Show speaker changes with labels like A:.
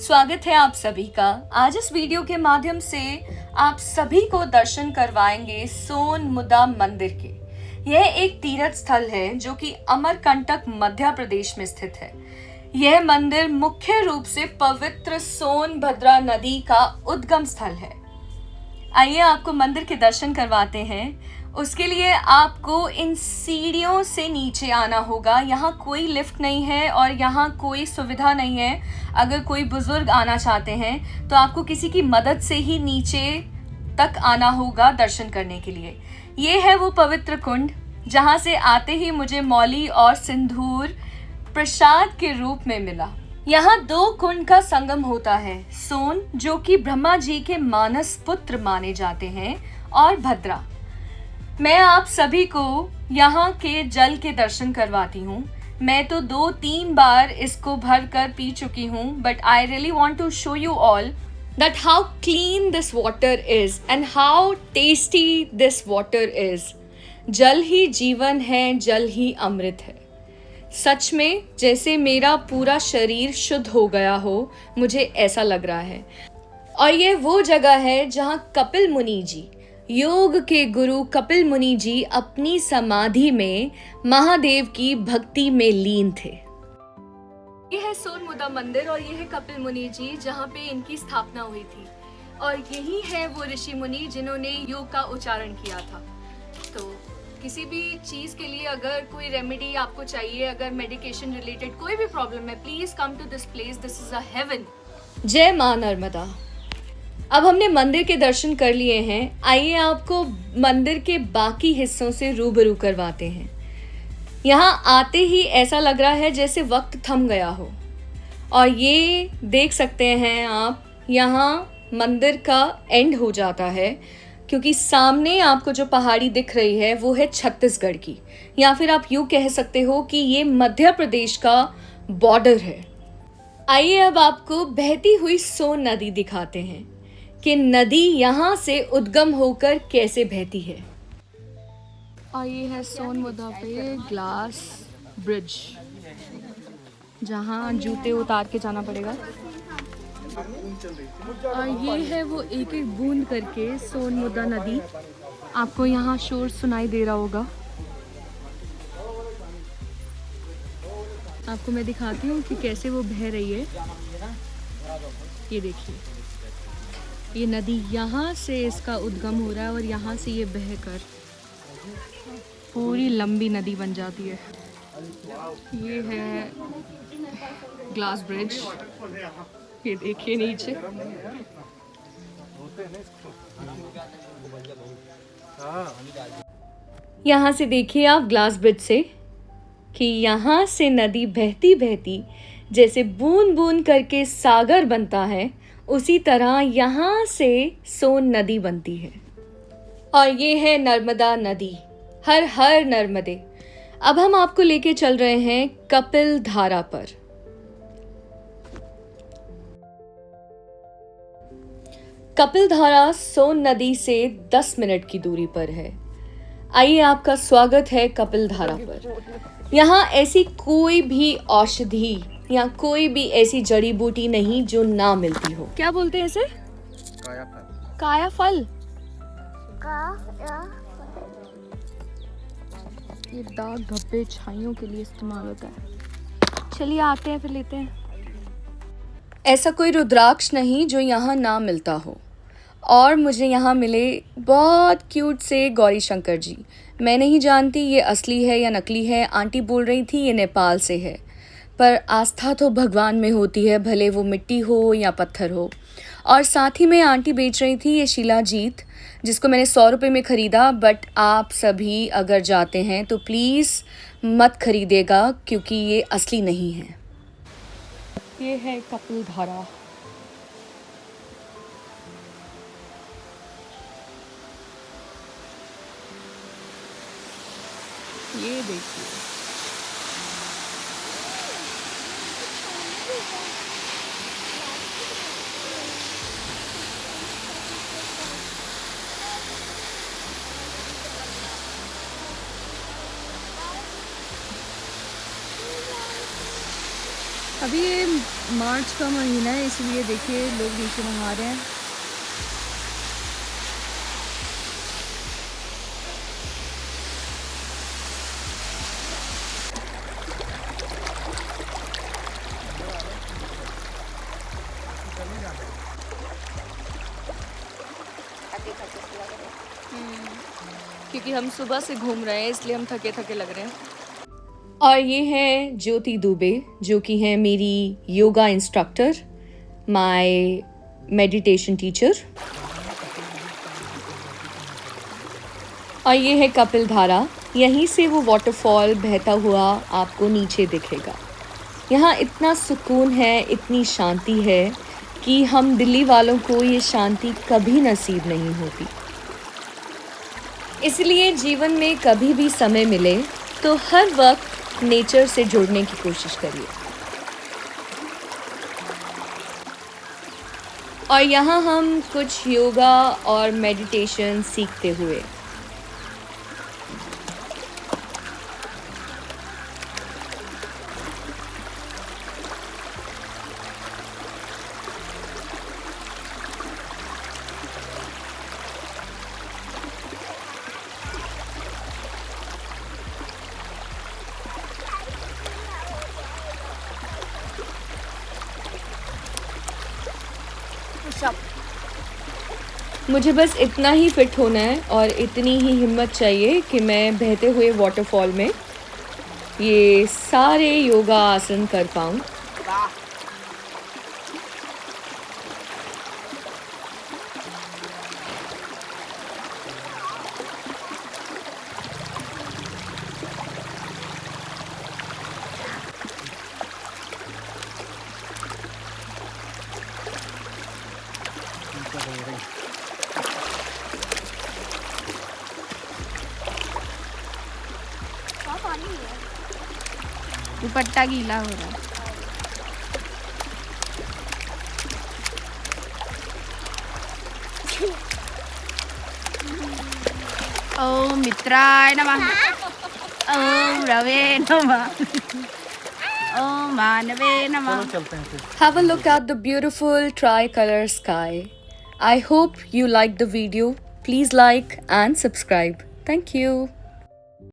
A: स्वागत है आप सभी का। आज इस वीडियो के माध्यम से आप सभी को दर्शन करवाएंगे सोन मुदा मंदिर के। यह एक तीर्थ स्थल है जो कि अमरकंटक मध्य प्रदेश में स्थित है। यह मंदिर मुख्य रूप से पवित्र सोनभद्रा नदी का उद्गम स्थल है। आइए आपको मंदिर के दर्शन करवाते हैं। उसके लिए आपको इन सीढ़ियों से नीचे आना होगा। यहाँ कोई लिफ्ट नहीं है और यहाँ कोई सुविधा नहीं है। अगर कोई बुजुर्ग आना चाहते हैं तो आपको किसी की मदद से ही नीचे तक आना होगा दर्शन करने के लिए। ये है वो पवित्र कुंड जहाँ से आते ही मुझे मौली और सिंदूर प्रसाद के रूप में मिला। यहाँ दो कुंड का संगम होता है, सोन जो कि ब्रह्मा जी के मानस पुत्र माने जाते हैं और भद्रा। मैं आप सभी को यहाँ के जल के दर्शन करवाती हूँ। मैं तो 2-3 बार इसको भर कर पी चुकी हूँ, but I really want to show you all that how clean this water is and how tasty this water is। जल ही जीवन है, जल ही अमृत है। सच में जैसे मेरा पूरा शरीर शुद्ध हो गया हो, मुझे ऐसा लग रहा है। और ये वो जगह है जहाँ कपिल मुनि जी, योग के गुरु कपिल मुनि जी अपनी समाधि में महादेव की भक्ति में लीन थे। ये है सोन मुदा मंदिर और ये है कपिल मुनि जी जहाँ पे इनकी स्थापना हुई थी। और यही है वो ऋषि मुनि जिन्होंने योग का उच्चारण किया था। तो किसी भी चीज़ के लिए अगर कोई रेमेडी आपको चाहिए, अगर मेडिकेशन रिलेटेड कोई भी प्रॉब्लम है, please come to this place. This is a heaven. जय मां नर्मदा। अब हमने मंदिर के दर्शन कर लिए हैं। आइए आपको मंदिर के बाकी हिस्सों से रूबरू करवाते हैं। यहाँ आते ही ऐसा लग रहा है जैसे वक्त थम गया हो। और ये देख सकते हैं आप, यहाँ मंदिर का एंड हो जाता है क्योंकि सामने आपको जो पहाड़ी दिख रही है वो है छत्तीसगढ़ की, या फिर आप यूँ कह सकते हो कि ये मध्य प्रदेश का बॉर्डर है। आइए अब आपको बहती हुई सोन नदी दिखाते हैं कि नदी यहाँ से उद्गम होकर कैसे बहती है। और ये है सोन मुदा पे ग्लास ब्रिज, जहाँ जूते उतार के जाना पड़ेगा। और ये है वो एक एक बूंद करके सोन मुदा नदी। आपको यहाँ शोर सुनाई दे रहा होगा। आपको मैं दिखाती हूँ कि कैसे वो बह रही है। ये देखिए, ये नदी यहाँ से इसका उद्गम हो रहा है और यहाँ से ये बहकर पूरी लंबी नदी बन जाती है। ये है ग्लास ब्रिज, ये देखिए नीचे। यहाँ से देखिए आप ग्लास ब्रिज से कि यहाँ से नदी बहती बहती जैसे बूंद बूंद करके सागर बनता है, उसी तरह यहाँ से सोन नदी बनती है। और ये है नर्मदा नदी। हर हर नर्मदे। अब हम आपको लेके चल रहे हैं कपिल धारा पर। कपिल धारा सोन नदी से 10 मिनट की दूरी पर है। आइए, आपका स्वागत है कपिल धारा पर। यहाँ ऐसी कोई भी औषधि या कोई भी ऐसी जड़ी बूटी नहीं जो ना मिलती हो। क्या बोलते हैं इसे? कायाफल। कायाफल। ये दाग धब्बे छाइयों के लिए इस्तेमाल होता है। चलिए आते हैं, फिर लेते हैं। ऐसा कोई रुद्राक्ष नहीं जो यहाँ ना मिलता हो। और मुझे यहाँ मिले बहुत क्यूट से गौरी शंकर जी। मैं नहीं जानती ये असली है या नकली है। आंटी बोल रही थी ये नेपाल से है, पर आस्था तो भगवान में होती है, भले वो मिट्टी हो या पत्थर हो। और साथ ही में आंटी बेच रही थी ये शिलाजीत, जिसको मैंने 100 रुपये में ख़रीदा। बट आप सभी अगर जाते हैं तो प्लीज़ मत खरीदेगा क्योंकि ये असली नहीं है। ये है कपिल धारा। ये देखिए, अभी ये मार्च का महीना है, इसलिए देखिए लोग नीचे नहा रहे हैं। क्योंकि हम सुबह से घूम रहे हैं, इसलिए हम थके थके लग रहे हैं। और ये है ज्योति दुबे, जो कि है मेरी yoga instructor, my meditation teacher. और ये है कपिल धारा, यहीं से वो वाटरफॉल बहता हुआ आपको नीचे दिखेगा। यहाँ इतना सुकून है, इतनी शांति है कि हम दिल्ली वालों को ये शांति कभी नसीब नहीं होती। इसलिए जीवन में कभी भी समय मिले तो हर वक्त नेचर से जुड़ने की कोशिश करिए। और यहाँ हम कुछ योगा और मेडिटेशन सीखते हुए मुझे बस इतना ही फिट होना है और इतनी ही हिम्मत चाहिए कि मैं बहते हुए वाटरफॉल में ये सारे योगा आसन कर पाऊँ।
B: दुपट्टा गीला हो रहा है। ओम मित्राय नमः, ओम रवे नमः, ओम मानवे नमः।
A: Have a look at the beautiful tricolor sky. I hope you liked the video. Please like and subscribe. Thank you.